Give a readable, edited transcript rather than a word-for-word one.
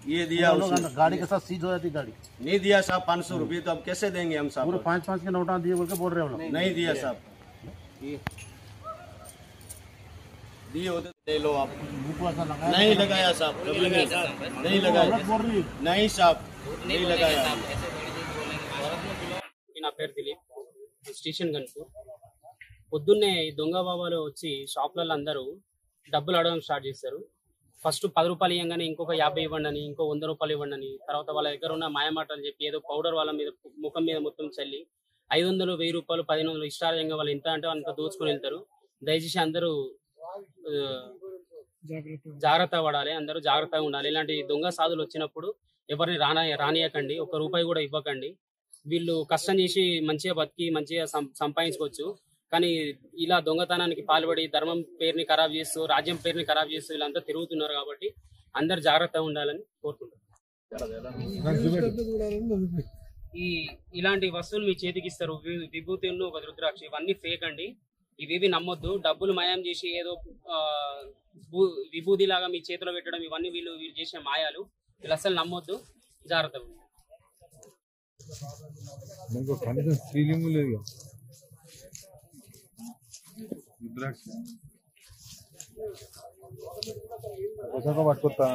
ये दिया उसने। गाड़ी के साथ सीज हो जाती गाड़ी। नहीं दिया साहब 500 रुपये, तो अब कैसे देंगे हम साहब? पूरे 5-5 के नोटा दिए बोल के बोल रहे हो लोग। नहीं दिया साहब, दिए होते ले लो आप। नहीं लगाया साहब, कभी नहीं लगाया। नहीं साहब, नहीं लगाया। నా పేరు దిలీప్, స్టేషన్ గన్పూర్. పొద్దున్నే ఈ దొంగ బాబాలు వచ్చి షాప్లలో అందరూ డబ్బులు అడగడం స్టార్ట్ చేస్తారు. ఫస్ట్ 10 రూపాయలు ఇవ్వగానే ఇంకొక 50 ఇవ్వండి అని, ఇంకో 100 రూపాయలు ఇవ్వండి అని, తర్వాత వాళ్ళ దగ్గర ఉన్న మాయమాటలు చెప్పి ఏదో పౌడర్ వాళ్ళ మీద ముఖం మీద మొత్తం చల్లి 500, 1000 రూపాయలు, 1500 ఇష్టారంగా వాళ్ళు ఎంత అంటే అంత దోచుకొని వెళ్తారు. దయచేసి అందరూ జాగ్రత్త పడాలి, అందరూ జాగ్రత్తగా ఉండాలి. ఇలాంటి దొంగ సాధులు వచ్చినప్పుడు ఎవరిని రానియకండి, 1 రూపాయి కూడా ఇవ్వకండి. వీళ్ళు కష్టం చేసి మంచిగా బతికి మంచిగా సంపాదించుకోవచ్చు. కానీ ఇలా దొంగతనానికి పాల్పడి ధర్మం పేరుని ఖరాబ్ చేస్తూ, రాజ్యం పేరుని ఖరాబ్ చేస్తూ వీళ్ళంతా తిరుగుతున్నారు. కాబట్టి అందరు జాగ్రత్తగా ఉండాలని కోరుకుంటున్నారు. ఇలాంటి వస్తువులు మీ చేతికి ఇస్తారు, విభూతి ఒక రుద్రాక్ష, ఇవన్నీ ఫేక్ అండి. ఇవేవి నమ్మొద్దు. డబ్బులు మాయం చేసి ఏదో విభూతి లాగా మీ చేతిలో పెట్టడం, ఇవన్నీ వీళ్ళు చేసే మాయాలు. వీళ్ళు అసలు నమ్మొద్దు, జాగ్రత్తగా ఉండాలి. రుద్రాక్ష పట్టుకొస్తా